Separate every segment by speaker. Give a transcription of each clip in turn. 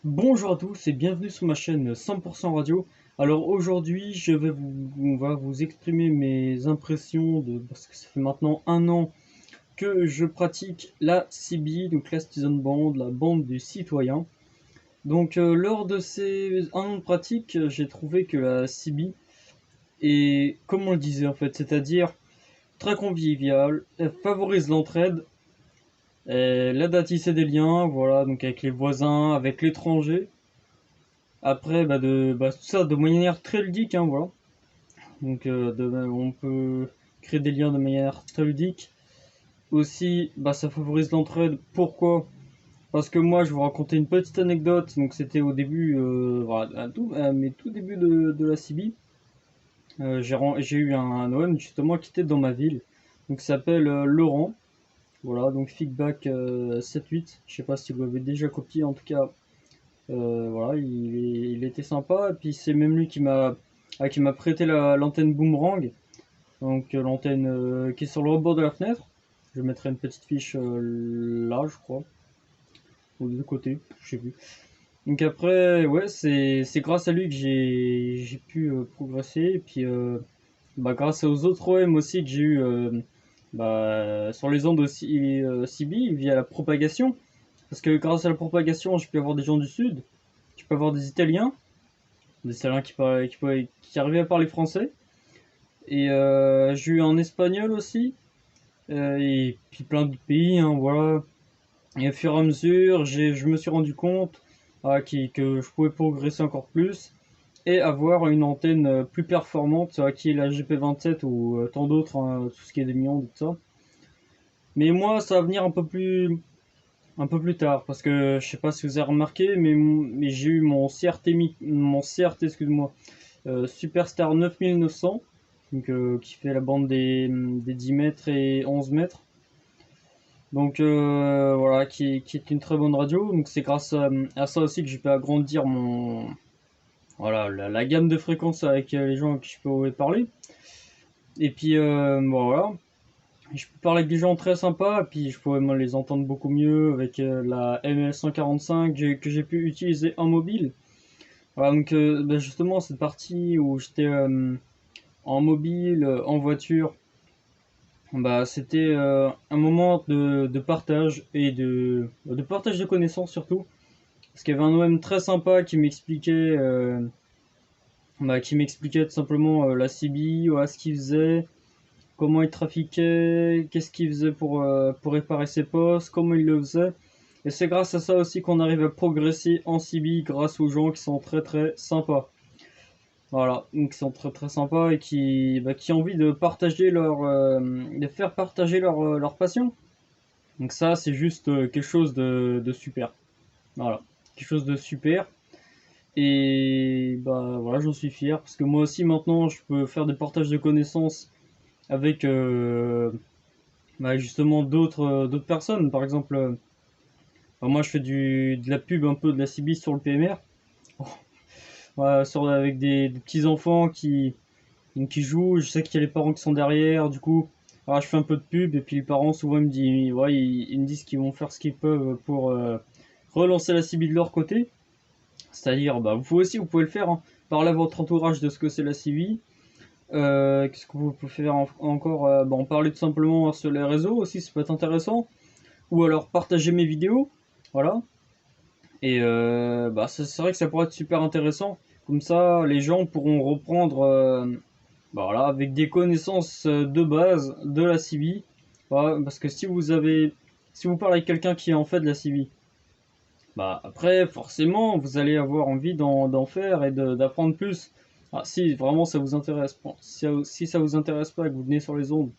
Speaker 1: Bonjour à tous et bienvenue sur ma chaîne 100% Radio. Alors aujourd'hui, on va vous exprimer mes impressions parce que ça fait maintenant un an que je pratique la CB, donc la Citizen Band, la bande du citoyen. Donc lors de ces un an de pratique, j'ai trouvé que la CB est, comme on le disait en fait, c'est-à-dire très conviviale, elle favorise l'entraide, elle aide à tisser des liens, voilà, donc avec les voisins, avec l'étranger. Après, tout ça de manière très ludique, hein, voilà. Donc, on peut créer des liens de manière très ludique. Aussi, ça favorise l'entraide. Pourquoi? Parce que moi, je vais vous raconter une petite anecdote. Donc, c'était au début, voilà, à mes tout débuts de la CB. J'ai eu un OM justement qui était dans ma ville. Donc, il s'appelle Laurent. Voilà, donc feedback 7-8. Je sais pas si vous l'avez déjà copié, en tout cas. Voilà, il était sympa. Et puis c'est même lui qui m'a prêté l'antenne Boomerang. Donc l'antenne qui est sur le rebord de la fenêtre. Je mettrai une petite fiche là, je crois. Aux deux côtés, je sais plus. Donc après, ouais, c'est grâce à lui que j'ai pu progresser. Et puis grâce aux autres OM aussi que j'ai eu sur les ondes aussi CB via la propagation. Parce que grâce à la propagation, je peux avoir des gens du sud, je peux avoir des Italiens qui arrivaient à parler français. Et j'ai eu un espagnol aussi, et puis plein d'autres pays, hein, voilà. Et au fur et à mesure, je me suis rendu compte que je pouvais progresser encore plus et avoir une antenne plus performante, qui est la GP27 ou tant d'autres, hein, tout ce qui est des millions, tout ça. Mais moi, ça va venir un peu plus tard, parce que je sais pas si vous avez remarqué, mais j'ai eu mon CRT, excuse-moi, Superstar 9900, donc, qui fait la bande des 10 mètres et 11 mètres. Donc voilà, qui est une très bonne radio. Donc c'est grâce à ça aussi que je peux agrandir voilà, la gamme de fréquences avec les gens à qui je peux parler. Et puis voilà, je peux parler avec des gens très sympas, et puis je pourrais les entendre beaucoup mieux avec la ML145 que j'ai pu utiliser en mobile. Voilà, donc justement, cette partie où j'étais en mobile, en voiture, c'était un moment de partage et de partage de connaissances surtout. Parce qu'il y avait un OM très sympa qui m'expliquait tout simplement la CB, voilà, ce qu'il faisait, comment il trafiquait, qu'est-ce qu'il faisait pour réparer ses postes, comment il le faisait. Et c'est grâce à ça aussi qu'on arrive à progresser en CB grâce aux gens qui sont très très sympas. Voilà, donc qui sont très très sympas et qui ont envie de partager de faire partager leur passion. Donc ça, c'est juste quelque chose de super. Voilà, quelque chose de super. Et voilà, j'en suis fier parce que moi aussi maintenant, je peux faire des partages de connaissances avec justement d'autres personnes. Par exemple, moi je fais de la pub un peu de la CB sur le PMR. Voilà, avec des petits enfants qui jouent. Je sais qu'il y a les parents qui sont derrière. Du coup, je fais un peu de pub et puis les parents souvent ils me disent qu'ils vont faire ce qu'ils peuvent pour relancer la CB de leur côté. C'est-à-dire, vous pouvez le faire, hein. Parlez à votre entourage de ce que c'est la CB. Qu'est-ce que vous pouvez faire encore en parler tout simplement sur les réseaux aussi, ça peut être intéressant. Ou alors partager mes vidéos. Voilà. Et c'est vrai que ça pourrait être super intéressant. Comme ça, les gens pourront reprendre voilà, avec des connaissances de base de la CB. Voilà, parce que si vous parlez avec quelqu'un qui est en fait de la CB, après, forcément, vous allez avoir envie d'en faire et d'apprendre plus. Si vraiment ça vous intéresse. Bon, si ça vous intéresse pas et que vous venez sur les ondes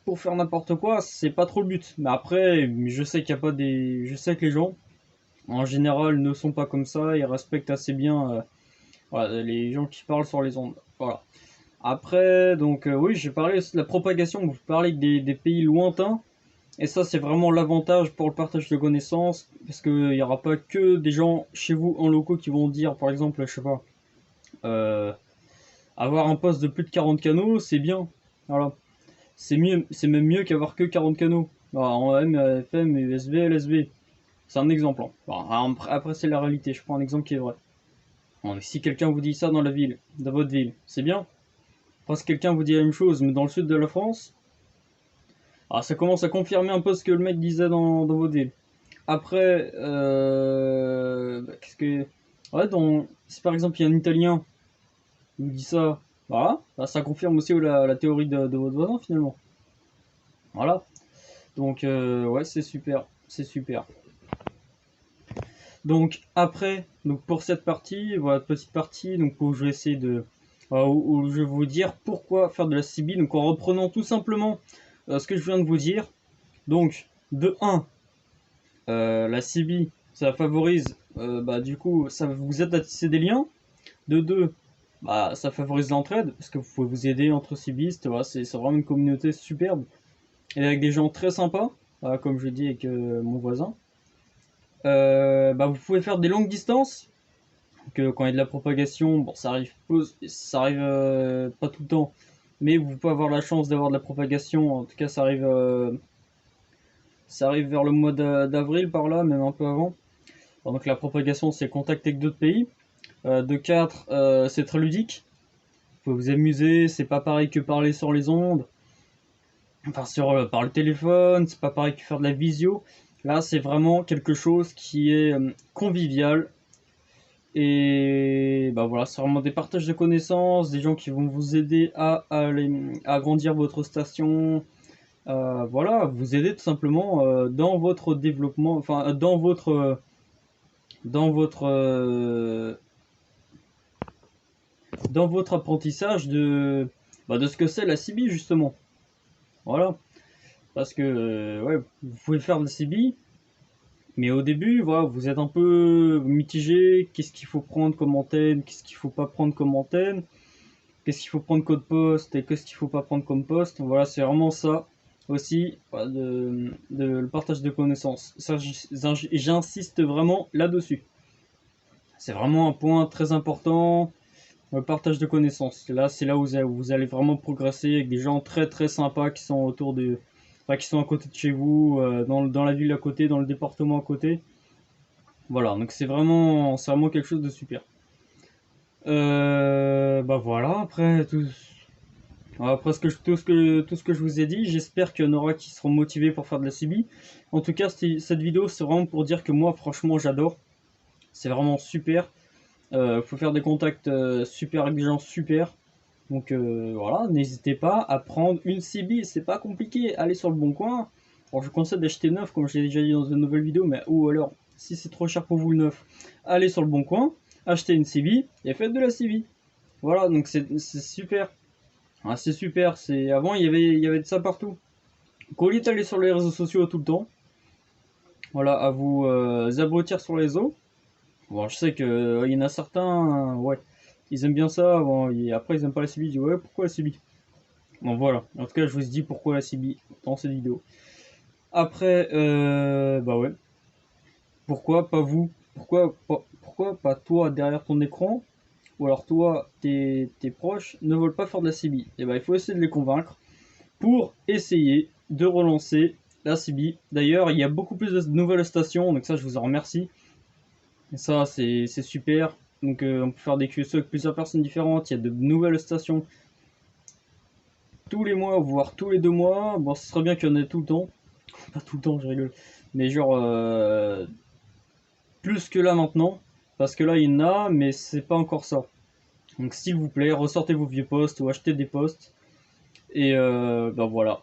Speaker 1: pour faire n'importe quoi, c'est pas trop le but. Mais après, je sais qu'il y a pas des, je sais que les gens, en général, ne sont pas comme ça. Ils respectent assez bien, voilà, les gens qui parlent sur les ondes. Voilà. Après, donc oui, j'ai parlé aussi de la propagation. Vous parlez des pays lointains. Et ça, c'est vraiment l'avantage pour le partage de connaissances, parce qu'il n'y aura pas que des gens chez vous en locaux qui vont dire, par exemple, je sais pas, euh, avoir un poste de plus de 40 canaux, c'est bien. Voilà. C'est mieux, c'est même mieux qu'avoir que 40 canaux. Voilà, en AM, FM, USB, LSB. C'est un exemple. Hein. Bon, après, c'est la réalité. Je prends un exemple qui est vrai. Bon, si quelqu'un vous dit ça dans la ville, dans votre ville, c'est bien. Parce que quelqu'un vous dit la même chose, mais dans le sud de la France, ça commence à confirmer un peu ce que le mec disait dans votre ville. Après, qu'est-ce que... Ouais, si par exemple il y a un Italien qui vous dit ça, voilà, ça confirme aussi la théorie de votre voisin finalement. Voilà. Donc, ouais, c'est super. C'est super. Donc, après, donc pour cette partie, voilà, petite partie, donc où je vais essayer de... où je vais vous dire pourquoi faire de la CB. Donc, en reprenant tout simplement ce que je viens de vous dire. Donc, de 1, la CB, ça favorise, du coup, ça vous aide à tisser des liens. De 2, ça favorise l'entraide, parce que vous pouvez vous aider entre CBistes, voilà, c'est vraiment une communauté superbe. Et avec des gens très sympas, comme je dis avec mon voisin. Vous pouvez faire des longues distances, que quand il y a de la propagation, bon, ça arrive pas tout le temps, mais vous pouvez avoir la chance d'avoir de la propagation, en tout cas ça arrive vers le mois d'avril par là, même un peu avant. Donc la propagation, c'est contact avec d'autres pays. De 4, c'est très ludique. Vous pouvez vous amuser, c'est pas pareil que parler sur les ondes. Enfin, par le téléphone, c'est pas pareil que faire de la visio. Là, c'est vraiment quelque chose qui est convivial. Et voilà, c'est vraiment des partages de connaissances, des gens qui vont vous aider à agrandir votre station. Voilà, vous aider tout simplement dans votre développement, enfin dans votre apprentissage de ce que c'est la CB justement. Voilà, parce que ouais, vous pouvez faire de la CB, mais au début, voilà, vous êtes un peu mitigé. Qu'est-ce qu'il faut prendre comme antenne, qu'est-ce qu'il faut pas prendre comme antenne, qu'est-ce qu'il faut prendre comme poste et qu'est-ce qu'il faut pas prendre comme poste. Voilà, c'est vraiment ça aussi, voilà, le partage de connaissances. Ça, j'insiste vraiment là-dessus. C'est vraiment un point très important, le partage de connaissances. Là, c'est là où vous allez vraiment progresser avec des gens très très sympas qui sont qui sont à côté de chez vous, dans la ville à côté, dans le département à côté. Voilà, donc c'est vraiment quelque chose de super. Voilà, après tout ce que je vous ai dit, j'espère qu'il y en aura qui seront motivés pour faire de la CB. En tout cas, cette vidéo, c'est vraiment pour dire que moi, franchement, j'adore. C'est vraiment super. Faut faire des contacts super avec des gens super. Donc voilà, n'hésitez pas à prendre une CB, c'est pas compliqué. Allez sur le bon coin. Alors je vous conseille d'acheter neuf, comme je l'ai déjà dit dans une nouvelle vidéo, mais ou alors, si c'est trop cher pour vous le neuf, allez sur le bon coin, achetez une CB et faites de la CB. Voilà, donc c'est super. C'est super, avant il y avait de ça partout. Qu'au lieu d'aller sur les réseaux sociaux tout le temps, voilà, à vous abrutir sur les réseaux. Bon, je sais que il y en a certains, ouais, ils aiment bien ça, bon, et après ils aiment pas la CB, ils disent ouais, pourquoi la CB? Bon voilà, en tout cas je vous dis pourquoi la CB dans cette vidéo. Après, ouais, pourquoi pas vous? Pourquoi pas toi derrière ton écran? Ou alors toi, tes proches ne veulent pas faire de la CB? Et il faut essayer de les convaincre pour essayer de relancer la CB. D'ailleurs, il y a beaucoup plus de nouvelles stations, donc ça je vous en remercie. Et ça c'est super. Donc on peut faire des QSE avec plusieurs personnes différentes, il y a de nouvelles stations tous les mois, voire tous les 2 mois. Bon, ce serait bien qu'il y en ait tout le temps. Pas tout le temps, je rigole. Mais genre plus que là maintenant. Parce que là il y en a, mais c'est pas encore ça. Donc s'il vous plaît, ressortez vos vieux postes ou achetez des postes. Et voilà.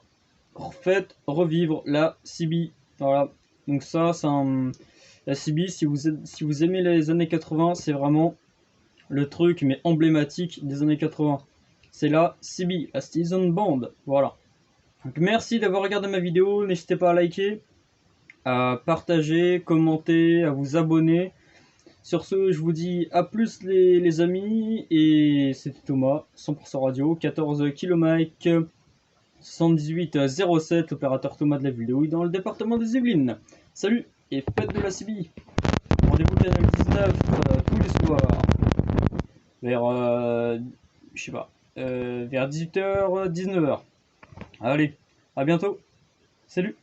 Speaker 1: Faites revivre la CB. Voilà. Donc ça, la CB, si vous aimez les années 80, c'est vraiment le truc, mais emblématique des années 80. C'est la CB, la Season Band. Voilà. Donc merci d'avoir regardé ma vidéo. N'hésitez pas à liker, à partager, commenter, à vous abonner. Sur ce, je vous dis à plus les amis. Et c'était Thomas, 100% Radio, 14 km. 7807, l'opérateur Thomas de la ville de Houille dans le département des Yvelines. Salut et faites de la CB. Rendez-vous canal 19 tous les soirs vers je sais pas vers 18h 19h. Allez, à bientôt. Salut.